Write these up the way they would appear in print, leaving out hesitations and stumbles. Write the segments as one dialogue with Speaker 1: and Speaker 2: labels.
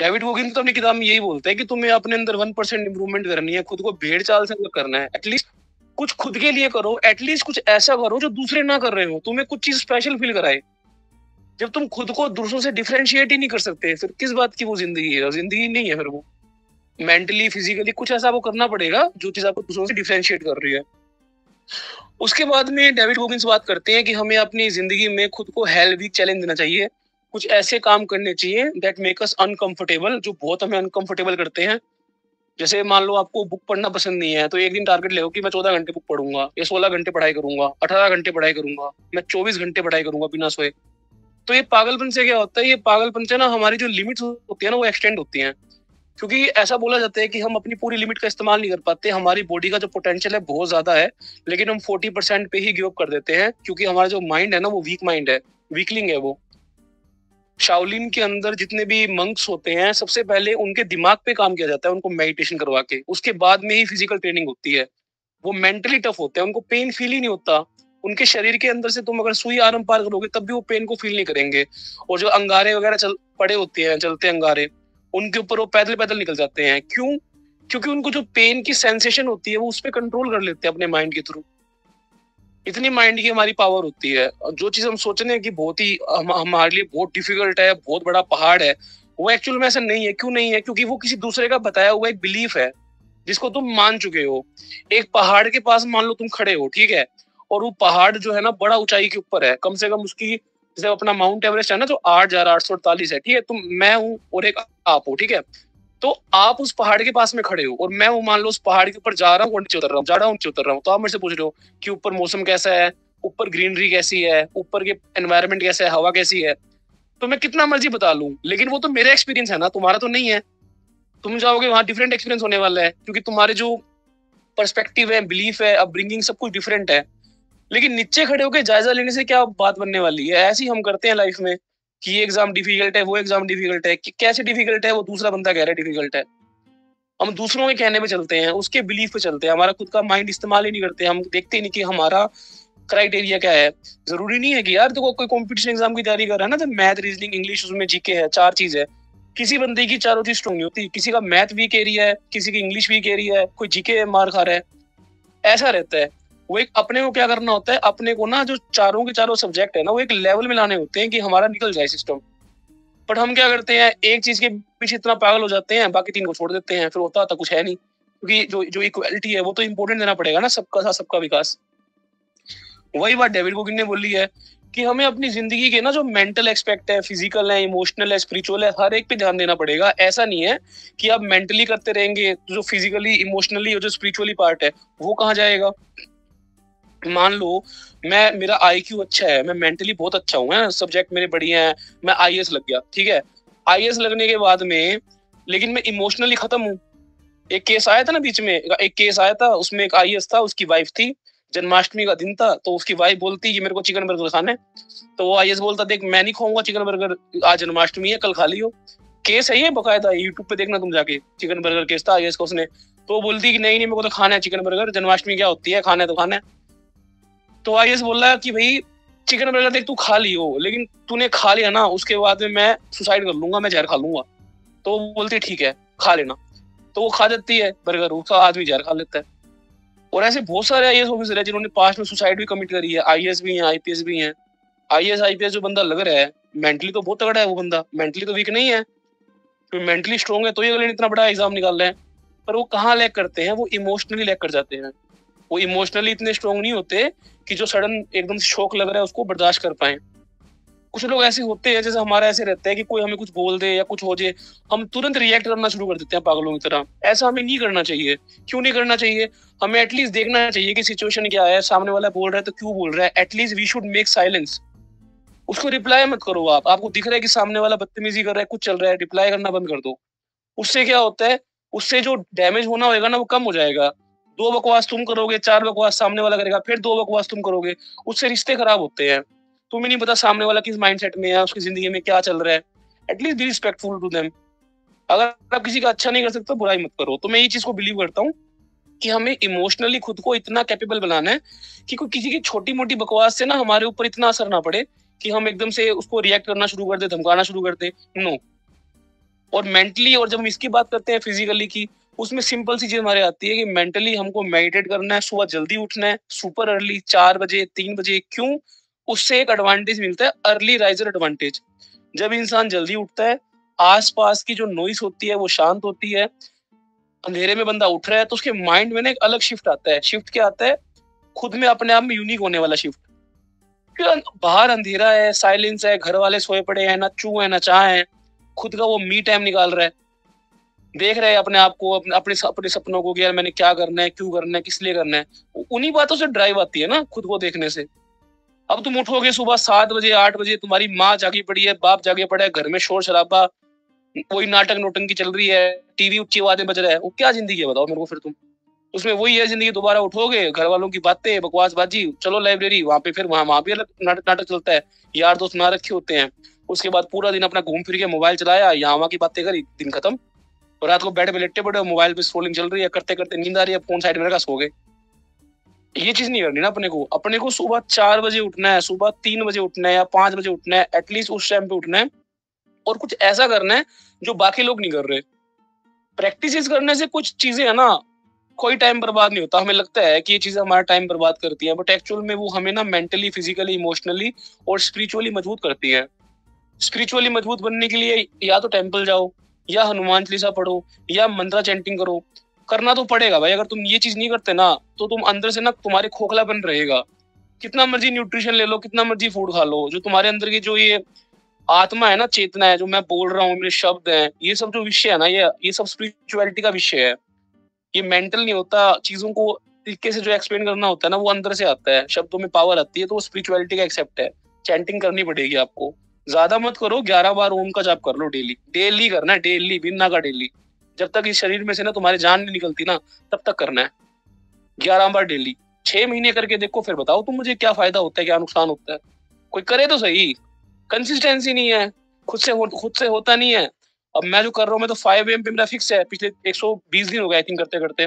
Speaker 1: David गोगिन तो अपनी किताब में यही बोलता है कि तुम्हें अपने अंदर 1% इंप्रूवमेंट करनी है, खुद को भेड़ चाल से अलग करना है। एटलीस्ट कुछ खुद के लिए करो, एटलीस्ट कुछ ऐसा करो जो दूसरे ना कर रहे हो, तुम्हें कुछ चीज स्पेशल फील कराए। जब तुम खुद को दूसरों से डिफरेंशिएट ही नहीं कर सकते, फिर किस बात की वो जिंदगी है? जिंदगी नहीं है फिर वो। मेंटली फिजिकली कुछ ऐसा वो करना पड़ेगा जो चीज आपको दूसरों से डिफरेंशिएट कर रही है। उसके बाद में डेविड गोगिन्स बात करते हैं कि हमें अपनी जिंदगी में खुद को हेल वीक चैलेंज देना चाहिए। कुछ ऐसे काम करने चाहिए दैट मेक अस अनकंफर्टेबल, जो बहुत हमें अनकंफर्टेबल करते हैं। जैसे मान लो आपको बुक पढ़ना पसंद नहीं है, तो एक दिन टारगेट ले कि मैं 14 घंटे बुक पढ़ूंगा, या 16 घंटे पढ़ाई करूंगा, 18 घंटे पढ़ाई करूंगा, मैं 24 घंटे पढ़ाई करूंगा बिना सोए। तो ये पागलपन से क्या होता है? ये पागलपन से ना हमारी जो लिमिट्स होती है ना वो एक्सटेंड होती हैं। क्योंकि ऐसा बोला जाता है कि हम अपनी पूरी लिमिट का इस्तेमाल नहीं कर पाते। हमारी बॉडी का जो पोटेंशियल है बहुत ज्यादा है, लेकिन हम 40% पे ही गिव अप कर देते हैं, क्योंकि हमारा जो माइंड है ना वो वीक माइंड है, वीकलिंग है वो। शाओलिन के अंदर जितने भी मंक्स होते हैं, सबसे पहले उनके दिमाग पे काम किया जाता है, उनको मेडिटेशन करवा के, उसके बाद में ही फिजिकल ट्रेनिंग होती है। वो मेंटली टफ होते हैं, उनको पेन फील ही नहीं होता। उनके शरीर के अंदर से तुम अगर सुई आरम पार करोगे तब भी वो पेन को फील नहीं करेंगे। और जो अंगारे वगैरह चल पड़े होते हैं, चलते अंगारे, उनके ऊपर वो पैदल पैदल निकल जाते हैं। क्यों? क्योंकि उनको जो पेन की सेंसेशन होती है वो उस पर कंट्रोल कर लेते हैं अपने माइंड के थ्रू। इतनी माइंड की हमारी पावर होती है। और जो चीज हम सोचने हैं कि बहुत ही हमारे लिए बहुत डिफिकल्ट है, बहुत बड़ा पहाड़ है, वो एक्चुअल में ऐसा नहीं है। क्यों नहीं है? क्योंकि वो किसी दूसरे का बताया हुआ एक बिलीफ है जिसको तुम मान चुके हो। एक पहाड़ के पास मान लो तुम खड़े हो, ठीक है, और वो पहाड़ जो है ना बड़ा ऊंचाई के ऊपर है, कम से कम उसकी, जैसे अपना माउंट एवरेस्ट है ना जो 8,848 है, ठीक है, तुम, मैं हूँ और एक आप हो, ठीक है। तो आप उस पहाड़ के पास में खड़े हो और मैं वो मान लो उस पहाड़ के ऊपर जा रहा हूँ और नीचे उतर रहा हूँ, जा रहा हूँ नीचे उतर रहा हूँ। तो आप मेरे से पूछ रहे हो कि ऊपर मौसम कैसा है, ऊपर ग्रीनरी कैसी है, ऊपर के एनवायरनमेंट कैसा है, हवा कैसी है। तो मैं कितना मर्जी बता लूं, लेकिन वो तो मेरा एक्सपीरियंस है ना, तुम्हारा तो नहीं है। तुम जाओगे वहां डिफरेंट एक्सपीरियंस होने वाला है, क्योंकि तुम्हारे जो पर्सपेक्टिव है, बिलीफ है, अपब्रिंगिंग सब कुछ डिफरेंट है। लेकिन नीचे खड़े होकर जायजा लेने से क्या बात बनने वाली है? ऐसे ही हम करते हैं लाइफ में कि ये एग्जाम डिफिकल्ट है, वो एग्जाम डिफिकल्ट है। कि कैसे डिफिकल्ट है? वो दूसरा बंदा कह रहा है डिफिकल्ट है। हम दूसरों के कहने पे चलते हैं, उसके बिलीफ पे चलते हैं, हमारा खुद का माइंड इस्तेमाल ही नहीं करते। हम देखते ही नहीं कि हमारा क्राइटेरिया क्या है। जरूरी नहीं है कि यार देखो कोई कॉम्पिटिशन एग्जाम की तैयारी कर रहा है ना, तो मैथ, रीजनिंग, इंग्लिश, उसमें जीके है, 4 चीज है। किसी बंदे की चारों चीज स्ट्रॉन्ग नहीं होती। किसी का मैथ वीक एरिया है, किसी की इंग्लिश वीक एरिया है, कोई जीके मार खा रहा है, ऐसा रहता है। वो एक अपने को क्या करना होता है, अपने को ना जो चारों के चारों सब्जेक्ट है ना वो एक लेवल में लाने होते हैं कि हमारा निकल जाए सिस्टम। बट हम क्या करते हैं, एक चीज के पीछे इतना पागल हो जाते हैं, बाकी 3 को छोड़ देते हैं, फिर होता कुछ है नहीं। क्योंकि जो जो इक्वालिटी है वो तो इम्पोर्टेंट देना पड़ेगा ना, सबका साथ सबका विकास। वही बात डेविड गोगिन ने बोली है कि हमें अपनी जिंदगी के ना जो मेंटल एक्सपेक्ट है, फिजिकल है, इमोशनल है, स्पिरिचुअल है, हर एक पे ध्यान देना पड़ेगा। ऐसा नहीं है कि आप मेंटली करते रहेंगे तो जो फिजिकली, इमोशनली और जो स्पिरिचुअली पार्ट है वो कहाँ जाएगा? मान लो मैं, मेरा आईक्यू अच्छा है, मैं मेंटली बहुत अच्छा हूँ, सब्जेक्ट मेरे बढ़िया है, मैं आईएएस लग गया, ठीक है। आईएएस लगने के बाद में लेकिन मैं इमोशनली खत्म हूँ। एक केस आया था ना बीच में, एक केस आया था, उसमें एक आईएएस था, उसकी वाइफ थी, जन्माष्टमी का दिन था, तो उसकी वाइफ बोलती कि मेरे को चिकन बर्गर खाना है। तो वो आईएएस बोलता देख मैं नहीं खाऊंगा चिकन बर्गर, आज जन्माष्टमी है, कल खा लियो। केस है ये, बकायदा यूट्यूब पे देखना तुम जाके, चिकन बर्गर केस था आईएएस का उसने। तो वो बोलती कि नहीं नहीं मेरे को तो खाना है चिकन बर्गर, जन्माष्टमी क्या होती है, खाना है तो खाना है। तो आईएएस बोल रहा है कि भाई चिकन बर्गर देख तू खा लियो, लेकिन तूने खा लिया ना उसके बाद में मैं सुसाइड कर लूंगा, मैं जहर खा लूंगा। तो वो बोलती ठीक है खा लेना। तो वो खा जाती है बर्गर, उसका आदमी जहर खा लेता है। और ऐसे बहुत सारे आईएएस ऑफिसर है जिन्होंने पास्ट में सुसाइड भी कमिट करी है। आईएएस भी हैं, आईपीएस भी हैं। आईएएस आईपीएस जो बंदा लग रहा है मेंटली तो बहुत तगड़ा है, वो बंदा मेंटली तो वीक नहीं है। तो मेंटली स्ट्रॉन्ग है तो ये अगले इतना बड़ा एग्जाम निकाल रहे हैं। पर वो कहाँ लैक करते हैं? वो इमोशनली लैक कर जाते हैं। वो इमोशनली इतने स्ट्रॉन्ग नहीं होते कि जो सडन एकदम से शौक लग रहा है उसको बर्दाश्त कर पाए। कुछ लोग ऐसे होते हैं, जैसे हमारा ऐसे रहता है कि कोई हमें कुछ बोल दे या कुछ हो जाए, हम तुरंत रिएक्ट करना शुरू कर देते हैं पागलों की तरह। ऐसा हमें नहीं करना चाहिए। क्यों नहीं करना चाहिए? हमें एटलीस्ट देखना चाहिए कि सिचुएशन क्या है, सामने वाला बोल रहा है तो क्यों बोल रहा है। At least we should make silence. उसको रिप्लाई मत करो। आपको दिख रहा है कि सामने वाला बदतमीजी कर रहा है, कुछ चल रहा है, रिप्लाई करना बंद कर दो। उससे क्या होता है, उससे जो डैमेज होना होगा ना वो कम हो जाएगा। 2 बकवास तुम करोगे, 4 बकवास सामने वाला करेगा, फिर 2 बकवास तुम करोगे, उससे रिश्ते खराब होते हैं। तुम्हें नहीं पता सामने वाला किस माइंडसेट में है, उसकी जिंदगी में क्या चल रहा है। At least be respectful to them. अगर आप किसी का अच्छा नहीं कर सकते बुराई मत करो। तो मैं ये चीज को बिलीव करता हूँ कि हमें इमोशनली खुद को इतना कैपेबल बनाना है कि कोई किसी की छोटी मोटी बकवास से ना हमारे ऊपर इतना असर ना पड़े कि हम एकदम से उसको रिएक्ट करना शुरू कर दे, धमकाना शुरू कर दे। नो, और मेंटली, और जब हम इसकी बात करते हैं फिजिकली की, उसमें सिंपल सी चीज हमारे आती है कि मेंटली हमको मेडिटेट करना है, सुबह जल्दी उठना है, सुपर अर्ली 4 बजे 3 बजे। क्यों? उससे एक एडवांटेज मिलता है, अर्ली राइजर एडवांटेज। जब इंसान जल्दी उठता है, आसपास की जो नॉइस होती है वो शांत होती है, अंधेरे में बंदा उठ रहा है, तो उसके माइंड में ना एक अलग शिफ्ट आता है। शिफ्ट क्या आता है? खुद में अपने आप में यूनिक होने वाला शिफ्ट। बाहर अंधेरा है, साइलेंस है, घर वाले सोए पड़े हैं, ना चू है ना चाह है, खुद का वो मी टाइम निकाल रहा है, देख रहे हैं अपने आप को, अपने सपनों को कि यार मैंने क्या करना है, क्यों करना है, किस लिए करना है। उन्हीं बातों से ड्राइव आती है ना खुद को देखने से। अब तुम उठोगे सुबह 7 बजे 8 बजे, तुम्हारी माँ जागी पड़ी है, बाप जागे पड़ा है, घर में शोर शराबा, वही नाटक नोटंकी चल रही है, टीवी उच्ची आवाजें बज रहा है, वो क्या जिंदगी है बताओ मेरे को फिर तुम। उसमें वही है जिंदगी, दोबारा उठोगे, घर वालों की बातें, बकवासबाजी, चलो लाइब्रेरी, वहां पे फिर वहां भी अलग नाटक चलता है, यार दोस्त ना रखे होते हैं। उसके बाद पूरा दिन अपना घूम फिर के मोबाइल चलाया, यहाँ वहां की बातें करी, दिन खत्म। और रात को बेड पे लेटे पड़े हो, मोबाइल पे स्क्रोलिंग चल रही है, करते करते नींद आ रही है, फोन साइड में रखा, सो गए। ये चीज नहीं करनी ना अपने को सुबह 4 बजे उठना है, सुबह 3 बजे उठना है या 5 बजे उठना है, एटलीस्ट उस टाइम पे उठना है। और कुछ ऐसा करना है जो बाकी लोग नहीं कर रहे। प्रैक्टिस करने से कुछ चीजें है ना, कोई टाइम बर्बाद नहीं होता। हमें लगता है कि ये चीजें हमारा टाइम बर्बाद करती हैं, बट एक्चुअल में वो हमें ना मेंटली, फिजिकली, इमोशनली और स्पिरिचुअली मजबूत करती है। स्पिरिचुअली मजबूत बनने के लिए या तो टेम्पल जाओ, या हनुमान चालीसा पढ़ो, या मंत्रा चैंटिंग करो। करना तो पड़ेगा भाई, अगर तुम ये चीज नहीं करते ना, तो तुम अंदर से ना तुम्हारे खोखलापन रहेगा। कितना मर्जी न्यूट्रिशन ले लो, कितना मर्जी फूड खा लो, जो तुम्हारे अंदर की जो ये आत्मा है ना, चेतना है, जो मैं बोल रहा हूँ, मेरे शब्द हैं, ये सब जो विषय है ना, ये सब स्पिरिचुअलिटी का विषय है। ये मेंटल नहीं होता। चीजों को तरीके से जो एक्सप्लेन करना होता है ना, वो अंदर से आता है, शब्दों में पावर आती है, तो वो स्पिरिचुअलिटी का एक्सेप्ट है। चैंटिंग करनी पड़ेगी आपको, ज्यादा मत करो, 11 बार ओम का जाप कर लो डेली। डेली करना है, डेली, बिना का डेली। जब तक इस शरीर में से ना तुम्हारी जान नहीं निकलती ना, तब तक करना है, 11 बार डेली। 6 महीने करके देखो, फिर बताओ तुम मुझे क्या फायदा होता है, क्या नुकसान होता है। कोई करे तो सही। कंसिस्टेंसी नहीं है, खुद से होता नहीं है। अब मैं जो कर रहा हूँ, मैं तो 5 AM पे मेरा फिक्स है, पिछले 120 दिन हो गए आई थिंक करते करते,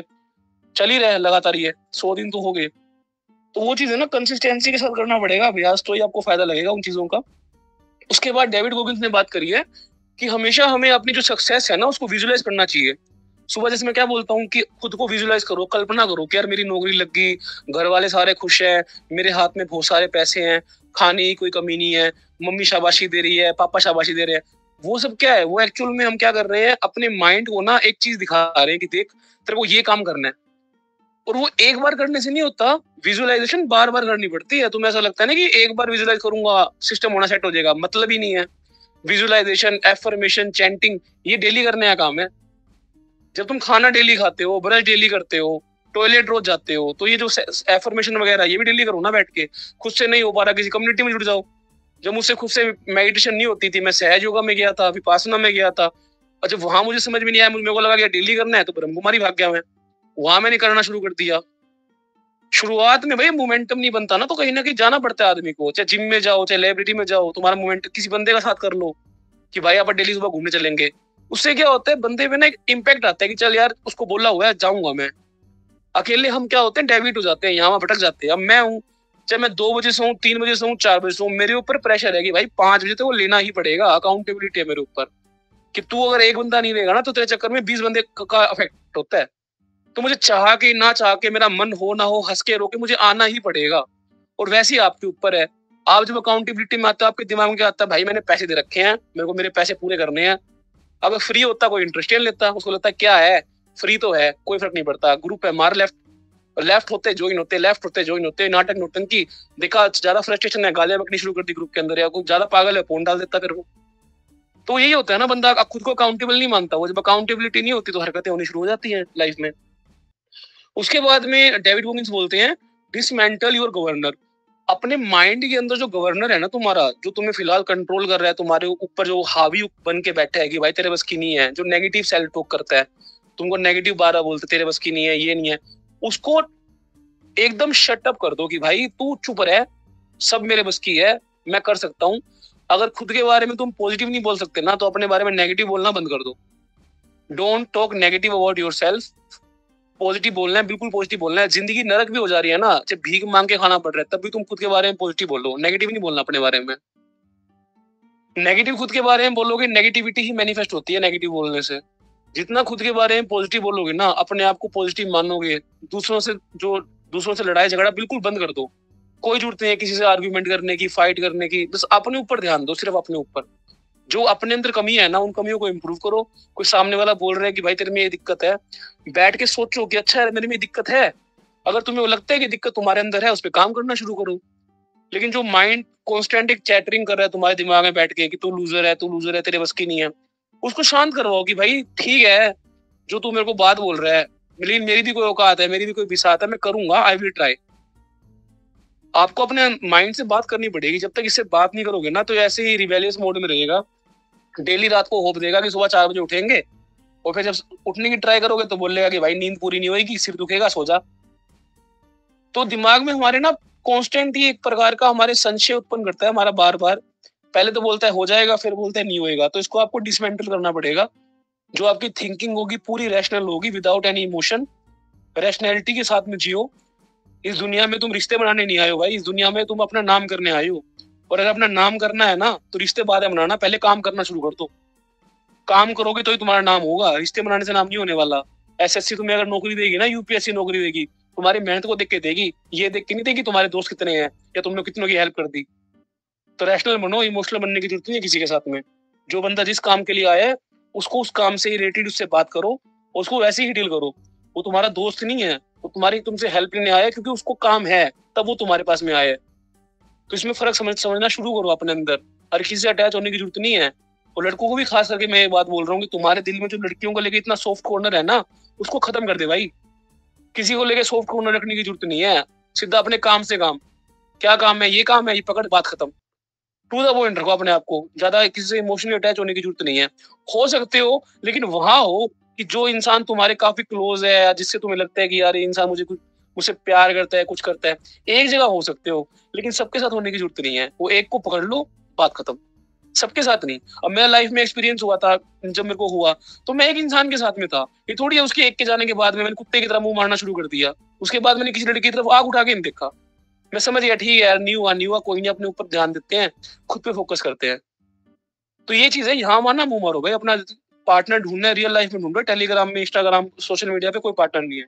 Speaker 1: चल ही रहे लगातार, ये 100 दिन तो हो गए। तो वो चीज है ना, कंसिस्टेंसी के साथ करना पड़ेगा अभ्यास, तो ही आपको फायदा लगेगा उन चीजों का। उसके बाद डेविड गोगिंस ने बात करी है कि हमेशा हमें अपनी जो सक्सेस है ना, उसको विजुलाइज करना चाहिए। सुबह जैसे मैं क्या बोलता हूँ कि खुद को विजुलाइज करो, कल्पना करो कि यार मेरी नौकरी लग गई, घर वाले सारे खुश हैं, मेरे हाथ में बहुत सारे पैसे हैं, खाने की कोई कमी नहीं है, मम्मी शाबाशी दे रही है, पापा शाबाशी दे रहे हैं। वो सब क्या है? वो एक्चुअल में हम क्या कर रहे हैं, अपने माइंड को ना एक चीज दिखा रहे हैं कि देख, तेरे को ये काम करना है। और वो एक बार करने से नहीं होता, विजुअलाइजेशन बार बार करनी पड़ती है। तुम्हें ऐसा लगता है ना कि एक बार विजुअलाइज करूंगा सिस्टम होना सेट हो जाएगा, मतलब ही नहीं है। विजुअलाइजेशन, एफर्मेशन, चैंटिंग, ये डेली करने का काम है। जब तुम खाना डेली खाते हो, ब्रश डेली करते हो, टॉयलेट रोज जाते हो, तो ये जो एफर्मेशन वगैरह, ये भी डेली करो ना बैठ के। खुद से नहीं हो पा रहा, किसी कम्युनिटी में जुड़ जाओ। जब मुझसे खुद से मेडिटेशन नहीं होती थी, मैं सहज योगा में गया था, विपासना में गया था, और जब वहां मुझे समझ में नहीं आया, मेरे को लगा कि डेली करना है, तो ब्रह्म कुमारी भाग गया मैं। वहां मैंने करना शुरू कर दिया। शुरुआत में भाई मोमेंटम नहीं बनता ना, तो कहीं ना कहीं जाना पड़ता है आदमी को। चाहे जिम में जाओ, चाहे लाइब्रेरी में जाओ, तुम्हारा मोमेंट किसी बंदे का साथ कर लो कि भाई आप डेली सुबह घूमने चलेंगे। उससे क्या होता है, बंदे में ना एक इम्पैक्ट आता है कि चल यार, उसको बोला हुआ है, जाऊंगा मैं। अकेले हम क्या होते हैं, डेविट हो जाते हैं, यहाँ वहां भटक जाते हैं। अब मैं हूँ, चाहे मैं 2 बजे से हूँ, 3 बजे से हूँ, 4 बजे से हूँ, मेरे ऊपर प्रेशर है कि भाई 5 बजे तो वो लेना ही पड़ेगा। अकाउंटेबिलिटी है मेरे ऊपर कि तू अगर एक बंदा नहीं लेगा ना, तो तेरे चक्कर में 20 बंदे का अफेक्ट होता है। तो मुझे चाह के ना चाह के, मेरा मन हो ना हो, हंस के रो के, मुझे आना ही पड़ेगा। और वैसे ही आपके ऊपर है। आप जब अकाउंटेबिलिटी में आते हो, आपके दिमाग में क्या आता है, भाई मैंने पैसे दे रखे हैं, मेरे को मेरे पैसे पूरे करने हैं। अगर फ्री होता, कोई इंटरेस्ट नहीं लेता, उसको लगता है क्या है, फ्री तो है, कोई फर्क नहीं पड़ता। ग्रुप है, मार लेफ्ट, लेफ्ट होते ज्वाइन होते, लेफ्ट होते ज्वाइन होते, नाटक नोटंकी देखा, ज्यादा फ्रस्ट्रेशन है, गालियां बकनी शुरू कर दी ग्रुप के अंदर, या कोई ज्यादा पागल है, फोन डाल देता फिर वो। तो यही होता है ना, बंदा खुद को अकाउंटेबल नहीं मानता। वो जब अकाउंटेबिलिटी नहीं होती, तो हरकतें होनी शुरू हो जाती हैं लाइफ में। उसके बाद में डेविड गोगिंस बोलते हैं, डिसमेंटल योर गवर्नर। अपने माइंड के अंदर जो गवर्नर है ना तुम्हारा, जो तुम्हें फिलहाल कंट्रोल कर रहा है, तुम्हारे ऊपर जो हावी बन के बैठा है कि भाई तेरे बस की नहीं है, जो नेगेटिव सेल्फ टॉक करता है, तुमको नेगेटिव बारह बोलते, तेरे बस की नहीं है, ये नहीं है, उसको एकदम शट अप कर दो कि भाई तू चुप रह, सब मेरे बस की है, मैं कर सकता हूँ। अगर खुद के बारे में तुम पॉजिटिव नहीं बोल सकते ना, तो अपने बारे में नेगेटिव बोलना बंद कर दो। Don't talk negative about your self. Positive बोलना है, बिल्कुल पॉजिटिव बोलना है। जिंदगी नरक भी हो जा रही है ना, जब भीख मांग के खाना पड़ रहा है, तब भी तुम खुद के बारे में पॉजिटिव बोलो, नेगेटिव नहीं बोलना अपने बारे में। नेगेटिव खुद के बारे में बोलोगे, नेगेटिविटी ही मैनिफेस्ट होती है नेगेटिव बोलने से। जितना खुद के बारे में पॉजिटिव बोलोगे ना, अपने आप को पॉजिटिव मानोगे, दूसरों से लड़ाई झगड़ा बिल्कुल बंद कर दो। कोई जरूरत नहीं है किसी से आर्ग्यूमेंट करने की, फाइट करने की, बस अपने ऊपर ध्यान दो, सिर्फ अपने ऊपर। जो अपने अंदर कमी है ना, उन कमियों को इम्प्रूव करो। कोई सामने वाला बोल रहा है कि भाई तेरे में ये दिक्कत है, बैठ के सोचो कि अच्छा यार मेरे में दिक्कत है। अगर तुम्हें लगता है कि दिक्कत तुम्हारे अंदर है, उस पर काम करना शुरू करो। लेकिन जो माइंड कॉन्स्टेंट एक चैटरिंग कर रहा है तुम्हारे दिमाग में बैठ के कि तू लूजर है, तू लूजर है, तेरे बस की नहीं है, उसको शांत करवाओ कि भाई ठीक है, जो तू मेरे को बात बोल रहा है, मेरी भी कोई औकात है, मेरी भी कोई बिसात है, मैं करूंगा, आई विल ट्राई। आपको अपने माइंड से बात करनी पड़ेगी। जब तक इससे बात नहीं करोगे ना, तो ऐसे ही रिबेलियस मोड में रहेगा। डेली रात को होप देगा कि सुबह 4 बजे उठेंगे, और फिर जब उठने की ट्राई करोगे तो बोलेगा कि भाई नींद पूरी नहीं होगी, सिर दुखेगा, सो जा। तो दिमाग में हमारे ना कांस्टेंट ही एक प्रकार का हमारे संशय उत्पन्न करता है हमारा, बार बार। पहले तो बोलता है हो जाएगा, फिर बोलता है नहीं होएगा। तो इसको आपको डिसमेंटल करना पड़ेगा। जो आपकी थिंकिंग होगी पूरी रैशनल होगी, विदाउट एनी इमोशन। रैशनैलिटी के साथ में जियो। इस दुनिया में तुम रिश्ते बनाने नहीं आए हो भाई, इस दुनिया में तुम अपना नाम करने आए हो। और अगर अपना नाम करना है ना, तो रिश्ते बाद में बनाना, पहले काम करना शुरू कर दो। काम करोगे तो ही तुम्हारा नाम होगा, रिश्ते बनाने से नाम नहीं होने वाला। एसएससी तुम्हें अगर नौकरी देगी ना, यूपीएससी नौकरी देगी, तुम्हारी मेहनत को देख के देगी, ये देख के नहीं देगी तुम्हारे दोस्त कितने हैं या तुमने कितनों की हेल्प कर दी। तो रैशनल बनो, इमोशनल बनने की जरूरत नहीं है किसी के साथ में। जो बंदा जिस काम के लिए आया है, उसको उस काम से रिलेटेड उससे बात करो, उसको वैसे ही डील करो। वो तुम्हारा दोस्त नहीं है, वो तुम्हारी तुमसे हेल्प लेने आया है क्योंकि उसको काम है, तब वो तुम्हारे पास में आया है। तो इसमें फर्क समझना शुरू करो अपने अंदर। हर किसी से अटैच होने की जरूरत नहीं है। और लड़कों को भी खास करके मैं ये बात बोल रहा हूँ कि तुम्हारे दिल में जो लड़कियों को लेके इतना सॉफ्ट कॉर्नर है ना, उसको खत्म कर दे भाई। किसी को लेके सॉफ्ट कॉर्नर रखने की जरूरत नहीं है। सीधा अपने काम से काम, क्या काम है, ये पकड़, बात खत्म। टू द पॉइंट रखो अपने आप को। ज्यादा किसी से इमोशनली अटैच होने की जरूरत नहीं है। हो सकते हो, लेकिन वहां हो कि जो इंसान तुम्हारे काफी क्लोज है, या जिससे तुम्हें लगता है कि यार ये इंसान मुझसे प्यार करता है, कुछ करता है। एक जगह हो सकते हो, लेकिन सबके साथ होने की जरूरत नहीं है। वो एक को पकड़ लो, बात खत्म। सबके साथ नहीं। अब मेरा लाइफ में एक्सपीरियंस हुआ था, जब मेरे को हुआ तो मैं एक इंसान के साथ में था। ये थोड़ी है उसके एक के जाने के बाद में मैंने कुत्ते की तरह मुंह मारना शुरू कर दिया। उसके बाद मैंने किसी लड़की की तरफ आग उठा के नहीं देखा। मैं समझ गया ठीक है यार, नहीं हुआ कोई नहीं, अपने ऊपर ध्यान देते हैं, खुद पे फोकस करते हैं। तो ये चीज है, यहाँ माना मुंह मारो भाई। अपना पार्टनर ढूंढना है, रियल लाइफ में ढूंढो। टेलीग्राम में, इंस्टाग्राम, सोशल मीडिया पे कोई पार्टनर नहीं है।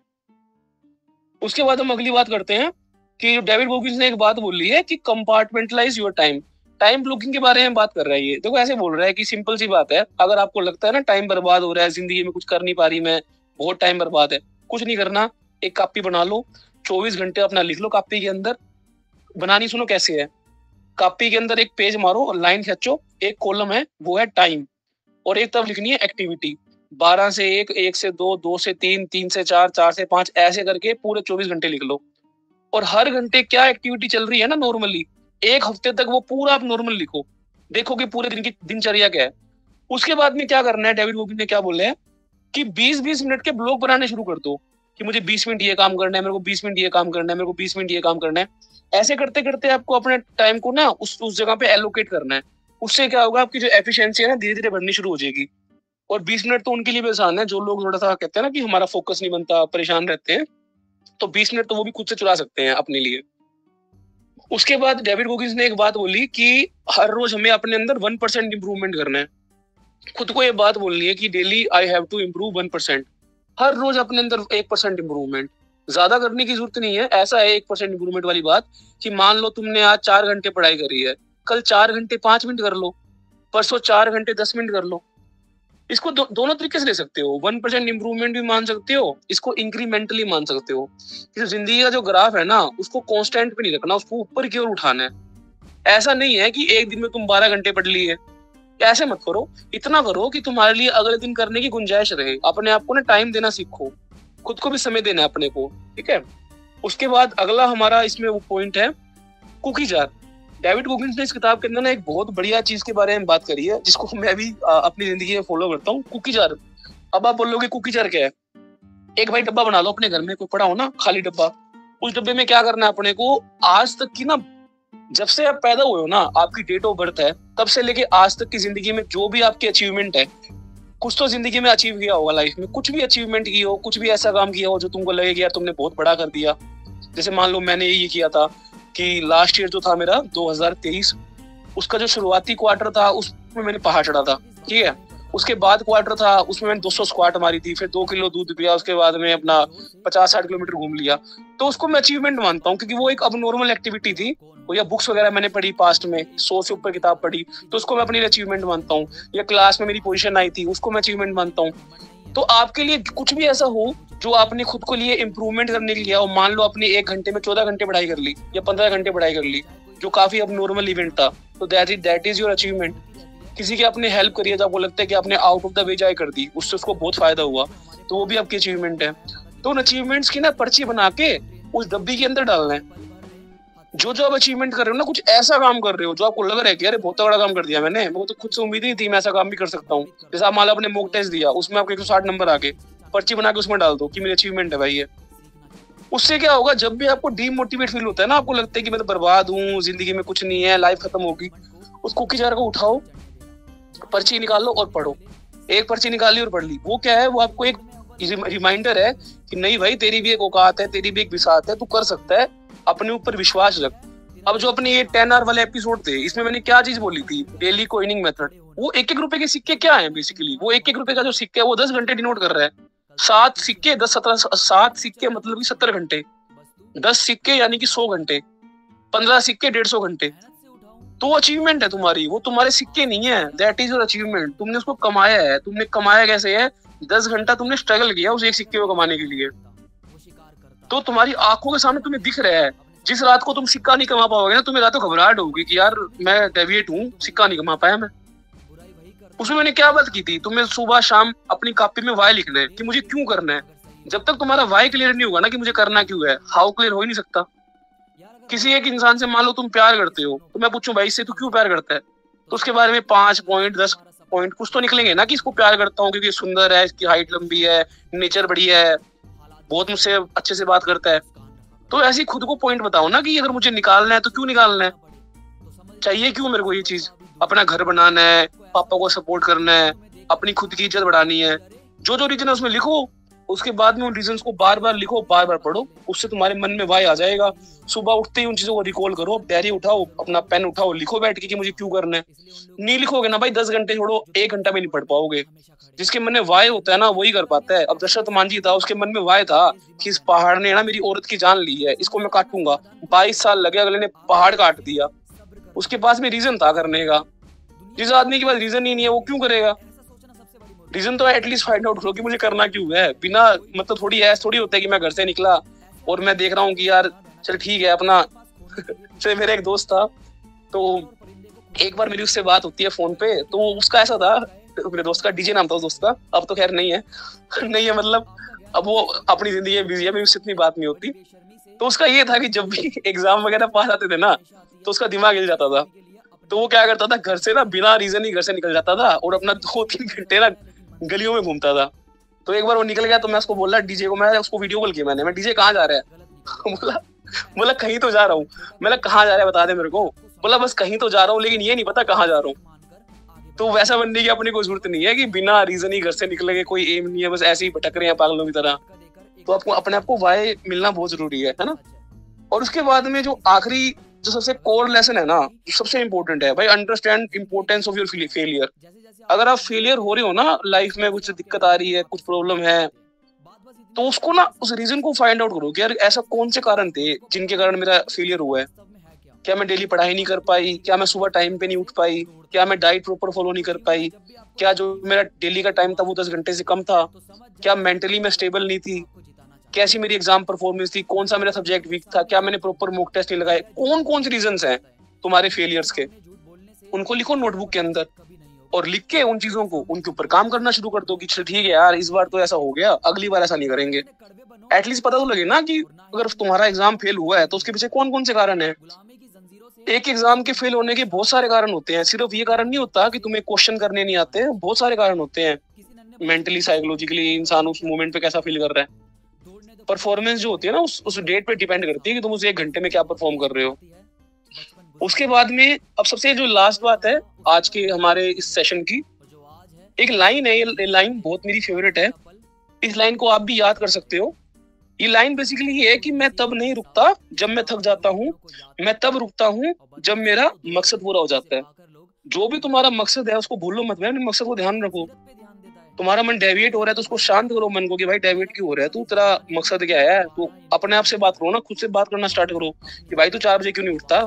Speaker 1: उसके बाद हम अगली बात करते हैं कि डेविड गोगिंस ने एक बात बोली है कि compartmentalise your time. Time blocking के बारे में बात कर रहा है ये। देखो ऐसे बोल रहा है कि सिंपल सी बात है, अगर आपको लगता है ना टाइम बर्बाद हो रहा है जिंदगी में, कुछ कर नहीं पा रही मैं, बहुत टाइम बर्बाद है, कुछ नहीं करना। एक कॉपी बना लो, 24 घंटे अपना लिख लो कॉपी के अंदर। बनानी सुनो कैसे है। कॉपी के अंदर एक पेज मारो, लाइन खींचो, एक कॉलम है वो है टाइम, और एक तरफ लिखनी है एक्टिविटी। 12 से 1, 1 से 2, 2 से 3, 3 से 4, 4 से 5, ऐसे करके पूरे 24 घंटे लिख लो। और हर घंटे क्या एक्टिविटी चल रही है ना नॉर्मली, एक हफ्ते तक वो पूरा आप नॉर्मल लिखो। देखो कि पूरे दिन की दिनचर्या क्या है। उसके बाद में क्या करना है, डेविड गोगिन ने क्या बोले हैं कि 20-20 मिनट के ब्लॉक बनाने शुरू कर दो। कि मुझे 20 मिनट ये काम करना है, मेरे को 20 मिनट ये काम करना है, मेरे को 20 मिनट ये काम करना है। ऐसे करते करते आपको अपने टाइम को ना उस जगह पे एलोकेट करना है। उससे क्या होगा, आपकी जो एफिशिएंसी है ना धीरे धीरे बढ़नी शुरू हो जाएगी। और 20 मिनट तो उनके लिए भी आसान है, जो लोग थोड़ा सा कहते हैं ना कि हमारा फोकस नहीं बनता, परेशान रहते हैं, तो 20 मिनट तो वो भी खुद से चुरा सकते हैं अपने लिए। उसके बाद डेविड गोगिंस ने एक बात बोली कि हर रोज हमें अपने अंदर 1% इंप्रूवमेंट करना है। खुद को ये बात बोलनी है कि daily I have to improve 1%। हर रोज अपने अंदर 1% इंप्रूवमेंट। ज्यादा करने की जरूरत नहीं है। ऐसा है 1% इंप्रूवमेंट वाली बात कि मान लो तुमने आज 4 घंटे पढ़ाई करी है, कल 4 घंटे 5 मिनट कर लो, परसों 4 घंटे 10 मिनट कर लो। इसको दोनों तरीके से ले सकते हो। 1% इंप्रूवमेंट भी मान सकते हो, इसको इंक्रीमेंटली मान सकते हो। इस जिंदगी का जो ग्राफ है ना, उसको कांस्टेंट पे नहीं रखना, उसको ऊपर की ओर उठाना है। ऐसा नहीं है कि एक दिन में तुम 12 घंटे पढ़ लिए, ऐसे मत करो। इतना करो कि तुम्हारे लिए अगले दिन करने की गुंजाइश रहे। अपने आप को ना टाइम देना सीखो, खुद को भी समय देना है अपने को, ठीक है। उसके बाद अगला हमारा इसमें वो पॉइंट है कुकी जार। डेविड गोगिंस ने इस किताब के अंदर ना एक बहुत बढ़िया चीज के बारे में बात करी है, जिसको मैं भी अपनी जिंदगी में फॉलो करता हूँ, कुकी जार। अब आप बोलोगे कुकी जार क्या है। एक भाई डब्बा बना लो अपने घर में, कोई पड़ा हो ना खाली डब्बा। उस डब्बे में क्या करना है अपने को, आज तक की ना, जब से आप पैदा हुए हो ना, आपकी डेट ऑफ बर्थ है, तब से लेके आज तक की जिंदगी में जो भी आपकी अचीवमेंट है, कुछ तो जिंदगी में अचीव किया होगा लाइफ में, कुछ भी अचीवमेंट की हो, कुछ भी ऐसा काम किया हो जो तुमको लगे कि यार तुमने बहुत बड़ा कर दिया। जैसे मान लो मैंने ये किया था कि लास्ट ईयर जो था मेरा 2023, उसका जो शुरुआती क्वार्टर था उसमें मैंने पहाड़ चढ़ा था, ठीक है। उसके बाद क्वार्टर था उसमें मैंने 200 स्क्वाट मारी थी, फिर 2 किलो दूध पिया, उसके बाद में अपना 50-60 किलोमीटर घूम लिया। तो उसको मैं अचीवमेंट मानता हूँ, क्योंकि वो एक अब नॉर्मल एक्टिविटी थी। वो या बुक्स वगैरह मैंने पढ़ी पास्ट में, 100 से ऊपर किताब पढ़ी, तो उसको मैं अपनी अचीवमेंट मानता हूँ। या क्लास में मेरी पोजीशन आई थी, उसको मैं अचीवमेंट मानता हूँ। तो आपके लिए कुछ भी ऐसा हो जो आपने खुद को लिए इम्प्रूवमेंट करने के लिए, और मान लो आपने 1 घंटे में 14 घंटे पढ़ाई कर ली या 15 घंटे पढ़ाई कर ली, जो काफी अब नॉर्मल इवेंट था, तो दैट इज योर अचीवमेंट। किसी की आपने हेल्प करी है तो आपको लगता है कि आपने आउट ऑफ द वे जाए कर दी, उससे उसको बहुत फायदा हुआ, तो वो भी आपकी अचीवमेंट है। तो उन अचीवमेंट्स की ना पर्ची बना के उस डब्बी के अंदर डालना है। जो जो आप अचीवमेंट कर रहे हो ना, कुछ ऐसा काम कर रहे हो जो आपको लग रहा है कि अरे बहुत तगड़ा काम कर दिया मैंने, मेरे को तो खुद से उम्मीद ही थी मैं ऐसा काम भी कर सकता हूँ। जैसे आप मान लो आपने मॉक टेस्ट दिया, उसमें आपको 160 नंबर आ गए, पर्ची बना के उसमें डाल दो कि मेरी अचीवमेंट है भाई ये। उससे क्या होगा, जब भी आपको डीमोटिवेट फील होता है ना, आपको लगता है कि मैं तो बर्बाद हूँ, जिंदगी में कुछ नहीं है, लाइफ खत्म होगी, उस कुकी जार को उठाओ, पर्ची निकाल लो और पढ़ो। एक पर्ची निकाली और पढ़ ली, वो क्या है, वो आपको एक रिमाइंडर है कि नहीं भाई तेरी भी एक औकात है, तेरी भी एक बिसात है, तू कर सकता है, अपने ऊपर विश्वास रख। अब जो अपने ये 10 आवर वाले एपिसोड थे, इसमें मैंने क्या चीज बोली थी, डेली कॉइनिंग मेथड। वो 1-1 रुपए के सिक्के क्या है बेसिकली, वो 1-1 रुपए का जो सिक्का है वो 10 घंटे डिनोट कर रहा है। 7 सिक्के 7 सिक्के मतलब कि 70 घंटे, 10 सिक्के यानी कि 100 घंटे, 15 सिक्के 150 घंटे। तो वो अचीवमेंट है तुम्हारी, वो तुम्हारे सिक्के नहीं है, दैट इज योर अचीवमेंट। तुमने उसको कमाया है, तुमने कमाया कैसे है, 10 घंटा तुमने स्ट्रगल किया उस एक सिक्के को कमाने के लिए। तो तुम्हारी आंखों के सामने तुम्हें दिख रहा है। जिस रात को तुम सिक्का नहीं कमा पाओगे ना, तुम्हें रातों घबराहट होगी कि यार मैं डेविएट हूँ, सिक्का नहीं कमा पाया मैं। उसमें मैंने क्या बात की थी, तुम्हें सुबह शाम अपनी कॉपी में वाई लिखना है कि मुझे क्यों करना है। जब तक तुम्हारा वाई क्लियर नहीं होगा ना कि मुझे करना क्यों है, हाउ क्लियर हो ही नहीं सकता। किसी एक इंसान से मान लो तुम प्यार करते हो, तो मैं पूछूं भाई इससे तू क्यों प्यार करता है, तो उसके बारे में 5 पॉइंट 10 पॉइंट कुछ तो निकलेंगे ना, कि इसको प्यार करता हूँ क्योंकि सुंदर है, इसकी हाइट लंबी है, नेचर बढ़िया है, बहुत मुझसे अच्छे से बात करता है। तो ऐसे ही खुद को पॉइंट बताओ ना कि अगर मुझे निकालना है तो क्यों निकालना है, चाहिए क्यों मेरे को ये चीज, अपना घर बनाना है, पापा को सपोर्ट करना है, अपनी खुद की इज्जत बढ़ानी है। जो जो रीजन है उसमें लिखो, उसके बाद में उन रीजंस को बार बार लिखो, बार बार पढ़ो, उससे तुम्हारे मन में वाई आ जाएगा। सुबह उठते ही उन चीजों को रिकॉल करो, डायरी उठाओ, अपना पेन उठाओ, लिखो बैठ के कि मुझे क्यों करना है। नहीं लिखोगे ना भाई, 10 घंटे छोड़ो 1 घंटा में नहीं पढ़ पाओगे। जिसके मन में वाई होता है ना वही कर पाता है। अब दशरथ मांझी था, उसके मन में वाई था कि इस पहाड़ ने ना मेरी औरत की जान ली है, इसको मैं काटूंगा। 22 साल लगे, अगले ने पहाड़ काट दिया। उसके पास में रीजन था करने का। जिस आदमी के पास रीजन ही नहीं है वो क्यों करेगा। रीजन तो एटलीस्ट फाइंड आउट करो कि मुझे करना क्यों है। बिना मतलब थोड़ी ऐसा थोड़ी होता है कि मैं घर से निकला और मैं देख रहा हूँ कि यार चल ठीक है अपना चल। मेरा एक दोस्त था, तो एक बार मेरी उससे बात होती है फोन पे, तो उसका ऐसा था, मेरे दोस्त का डीजे नाम था उस दोस्त का, अब तो खैर नहीं है नहीं है मतलब अब वो अपनी जिंदगी में बिजी है, मेरी उससे इतनी बात नहीं होती। तो उसका ये था कि जब भी एग्जाम वगैरह पास आते थे ना, तो उसका दिमाग हिल जाता था। तो वो क्या करता था, घर से ना बिना रीजन ही घर से निकल जाता था और अपना 2-3 घंटे ना गलियों में घूमता था। तो एक बार वो निकल गया तो मैं उसको बोला डीजे को, मैं उसको वीडियो कॉल किया मैंने, मैं डीजे कहाँ जा रहा है बोला कहीं तो जा रहा हूँ। मैंने कहाँ जा रहा है बता दे मेरे को। बोला बस कहीं तो जा रहा हूँ लेकिन ये नहीं पता कहाँ जा रहा हूँ। तो वैसा बनने की अपनी कोई जरूरत नहीं है कि बिना रीजन ही घर से निकलेंगे, कोई एम नहीं है, बस ऐसे ही भटक रहे हैं पागलों की तरह। तो आपको अपने आप को वाई मिलना बहुत जरूरी है ना। और उसके बाद में जो आखिरी जो सबसे कोर लेसन है ना, जो सबसे इंपॉर्टेंट है भाई, understand importance of your failure. अगर आप फेलियर हो रहे हो ना लाइफ में, कुछ दिक्कत आ रही है, कुछ प्रॉब्लम है, तो उसको ना उस रीजन को फाइंड आउट करो कि यार ऐसा कौन से कारण थे जिनके कारण मेरा फेलियर हुआ है। क्या मैं डेली पढ़ाई नहीं कर पाई, क्या मैं सुबह टाइम पे नहीं उठ पाई, क्या मैं डाइट प्रॉपर फॉलो नहीं कर पाई, क्या जो मेरा डेली का टाइम था वो 10 घंटे से कम था, क्या मेंटली मैं स्टेबल नहीं थी, कैसी मेरी एग्जाम परफॉर्मेंस थी, कौन सा मेरा सब्जेक्ट वीक था, क्या मैंने प्रॉपर मॉक टेस्ट नहीं लगाए। कौन कौन से रीजंस हैं तुम्हारे फेलियर्स के, उनको लिखो नोटबुक के अंदर और लिख के उन चीजों को उनके ऊपर काम करना शुरू कर दो कि चल ठीक है यार इस बार तो ऐसा हो गया, अगली बार ऐसा नहीं करेंगे। एटलीस्ट पता तो लगे ना कि अगर तुम्हारा एग्जाम फेल हुआ है तो उसके पीछे कौन कौन से कारण है। एक एग्जाम के फेल होने के बहुत सारे कारण होते हैं, सिर्फ ये कारण नहीं होता कि तुम्हें क्वेश्चन करने नहीं आते, बहुत सारे कारण होते हैं। मेंटली साइकोलॉजिकली इंसान उस मोमेंट पे कैसा फील कर रहा है। परफॉर्मेंस जो होती है ना उस डेट पे डिपेंड करती है कि तुम उस 1 घंटे में क्या परफॉर्म कर रहे हो। उसके बाद में अब सबसे जो लास्ट बात है आज के हमारे इस सेशन की, एक लाइन है, ये लाइन बहुत मेरी फेवरेट है। इस लाइन को आप भी याद कर सकते हो। ये लाइन बेसिकली ये है कि मैं तब नहीं रुकता जब मैं थक जाता हूँ, मैं तब रुकता हूँ जब मेरा मकसद पूरा हो जाता है। जो भी तुम्हारा मकसद है उसको भूलो मत, अपने मकसद को ध्यान रखो। तुम्हारा मन डेविएट हो रहा है तो उसको शांत करो मन को कि भाई डेविएट क्यों हो रहा है, तू तेरा मकसद क्या है। तो अपने आप से बात करो ना, खुद से बात करना स्टार्ट करो कि भाई तू 4 बजे क्यों नहीं उठता।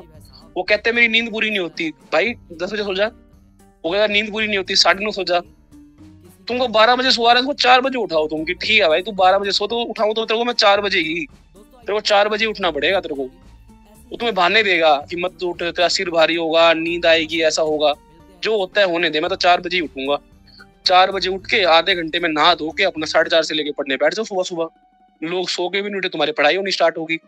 Speaker 1: वो कहते हैं मेरी नींद पूरी नहीं होती, भाई 10 बजे सो जा। वो कहता नींद पूरी नहीं होती 9:30 सो जा। तुमको 12 बजे सो रहा है, 4 बजे उठाओ तुम कि ठीक है भाई तू 12 बजे सो, तो उठाऊं तो तेरे को मैं 4 बजे ही, तेरे को 4 बजे उठना पड़ेगा तेरे को। वो तुम्हें बहाने देगा कि मत उठ, तेरा सिर भारी होगा, नींद आएगी, ऐसा होगा। जो होता है होने दे, मैं तो 4 बजे ही उठूंगा। 4 बजे उठ के आधे घंटे में नहा धो के अपना 4:30 से लेके पढ़ने बैठ जाओ सुबह सुबह। लोग सो के भी नहीं उठे, तुम्हारी पढ़ाई होनी स्टार्ट होगी।